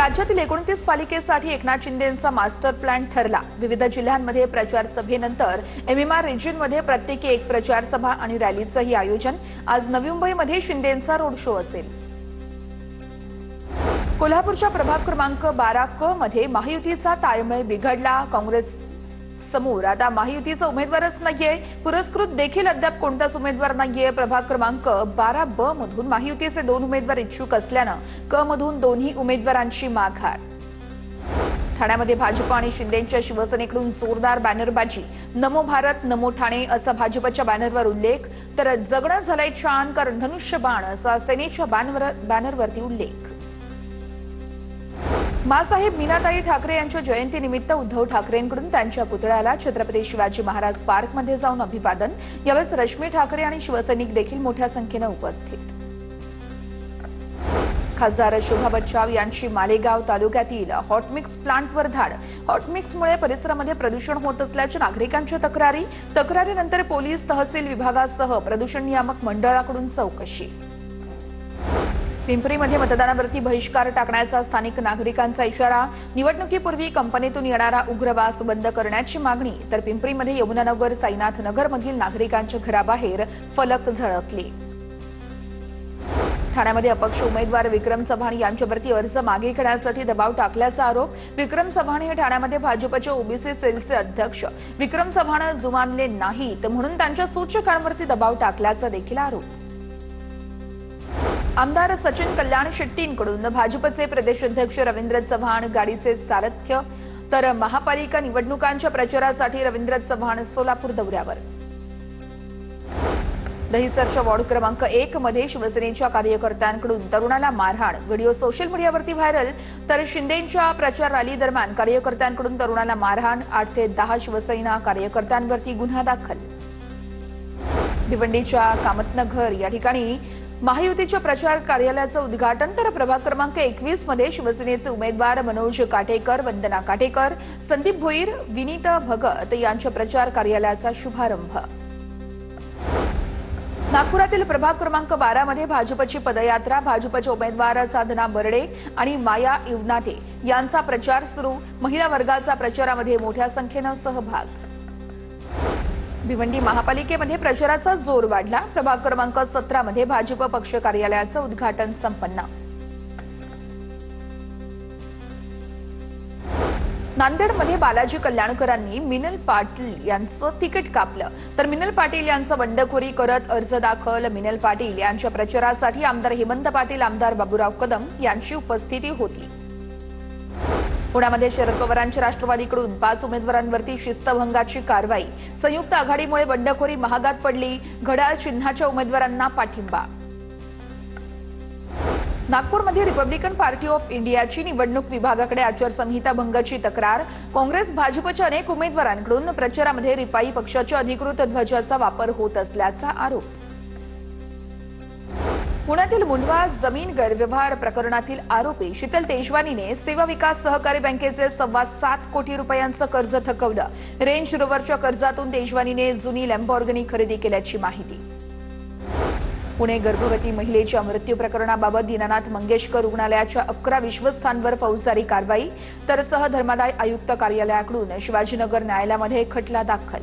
राज्यातील 29 पालिकेसाठी Eknath शिंदेंचा master plan ठरला। विविध जिल्ह्यांमध्ये प्रचार सभेनंतर एमएमआर रिजनमध्ये प्रत्येकी एक प्रचार सभा आणि रॅलीचंही आयोजन। आज नवी मुंबईमध्ये शिंदेंचा रोड शो असेल। कोल्हापूरच्या प्रभाग क्रमांक 12 क मध्ये महायुतीचा ताळमेळ बिघडला। काँग्रेस समोर आता महायुतीचा उमेदवारच नाहीये, पुरस्कृत देखील अद्याप कोणताच उमेदवार नाहीये। प्रभाग क्रमांक 12 ब मधून महायुतीचे 2 उमेदवार इच्छुक असल्यानं क मधून दोन्ही उमेदवारांची माघार। ठाण्यामध्ये भाजप आणि शिंदेंच्या शिवसेनेकडून जोरदार बॅनरबाजी। नमो भारत नमो ठाणे असा भाजपच्या बॅनरवर उल्लेख, तर जगणं झालंय छान कारण धनुष्यबाण असा सेनेच्या बॅनरवरती उल्लेख। मासाहेब मीनाताई ठाकरे यांच्या जयंतीनिमित्त उद्धव ठाकरेंकडून त्यांच्या पुतळ्याला छत्रपती शिवाजी महाराज पार्कमध्ये जाऊन अभिवादन। यावेळी रश्मी ठाकरे आणि शिवसैनिक देखील मोठ्या संख्येने उपस्थित। खासदार शोभा बच्चाव यांची मालेगाव तालुक्यातील हॉटमिक्स प्लांटवर धाड। हॉटमिक्समुळे परिसरामध्ये प्रदूषण होत असल्याच्या नागरिकांच्या तक्रारीनंतर पोलीस तहसील विभागासह प्रदूषण नियामक मंडळाकडून चौकशी। पिंपरीमध्ये मतदानावरती बहिष्कार टाकण्याचा स्थानिक नागरिकांचा इशारा। निवडणुकीपूर्वी कंपनीतून येणारा उग्रवास बंद करण्याची मागणी। तर पिंपरीमध्ये यमुनानगर साईनाथ नगरमधील नागरिकांच्या घराबाहेर फलक झळकले। ठाण्यामध्ये अपक्ष उमेदवार विक्रम चव्हाण यांच्यावरती अर्ज मागे घेण्यासाठी दबाव टाकल्याचा आरोप। विक्रम चव्हाण हे ठाण्यामध्ये भाजपच्या ओबीसी सेलचे अध्यक्ष। विक्रम चव्हाण जुमानले नाहीत म्हणून त्यांच्या सूचकांवरती दबाव टाकल्याचा देखील आरोप। आमदार सचिन कल्याण शेट्टींकडून भाजपचे प्रदेशाध्यक्ष रवींद्र चव्हाण गाडीचे सारथ्य। तर महापालिका निवडणुकांच्या प्रचारासाठी रवींद्र चव्हाण सोलापूर दौऱ्यावर। दहिसरच्या वॉर्ड क्रमांक 1 मध्ये शिवसेनेच्या कार्यकर्त्यांकडून तरुणाला मारहाण। व्हिडिओ सोशल मीडियावरती व्हायरल। तर शिंदेंच्या प्रचार रॅली दरम्यान कार्यकर्त्यांकडून तरुणाला मारहाण। 8 ते 10 शिवसेना कार्यकर्त्यांवरती गुन्हा दाखल। भिवंडीच्या कामतनगर या ठिकाणी महायुतीच्या प्रचार कार्यालयाचं उद्घाटन। तर प्रभाग क्रमांक 21 मध्ये शिवसेनेचे उमेदवार मनोज काटेकर, वंदना काटेकर, संदीप भोईर, विनीता भगत यांच्या प्रचार कार्यालयाचा शुभारंभ। नागपुरातील प्रभाग क्रमांक 12 मध्ये भाजपची पदयात्रा। भाजपचे उमेदवार साधना बर्डे आणि माया इवनाते यांचा प्रचार सुरू। महिला वर्गाचा प्रचारामध्ये मोठ्या संख्येनं सहभाग। भिवंडी महापालिकेमध्ये प्रचाराचा जोर वाढला। प्रभाग क्रमांक 17 मध्ये भाजप पक्ष कार्यालयाचं उद्घाटन संपन्न। नांदेडमध्ये बालाजी कल्याणकरांनी मिनल पाटील यांचं तिकीट कापलं। तर मिनल पाटील यांचं बंडखोरी करत अर्ज दाखल। मिनल पाटील यांच्या प्रचारासाठी आमदार हेमंत पाटील, आमदार बाबूराव कदम यांची उपस्थिती होती। पुण्यामध्ये शरद पवारांच्या राष्ट्रवादीकडून 5 उमेदवारांवरती शिस्तभंगाची कारवाई। संयुक्त आघाडीमुळे बंडखोरी महागात पडली। घड्याळ चिन्हाच्या उमेदवारांना पाठिंबा। नागपूरमध्ये रिपब्लिकन पार्टी ऑफ इंडियाची निवडणूक विभागाकडे आचारसंहिता भंगाची तक्रार। काँग्रेस भाजपच्या अनेक उमेदवारांकडून प्रचारामध्ये रिपाई पक्षाच्या अधिकृत ध्वजाचा वापर होत असल्याचा आरोप। पुण्यातील मुंडवा जमीन गैरव्यवहार प्रकरणातील आरोपी शीतल तेजवानीने सेवा विकास सहकारी बँकेचे 7.25 कोटी रुपयांचं कर्ज थकवलं। रेंज रोव्हरच्या कर्जातून तेजवानीने जुनी लॅम्बॉर्गिनी खरेदी केल्याची माहिती। पुणे गर्भवती महिलेच्या मृत्यू प्रकरणाबाबत दीनानाथ मंगेशकर रुग्णालयाच्या 11 विश्वस्तांवर फौजदारी कारवाई। तर सहधर्मादाय आयुक्त कार्यालयाकडून शिवाजीनगर न्यायालयामध्ये खटला दाखल।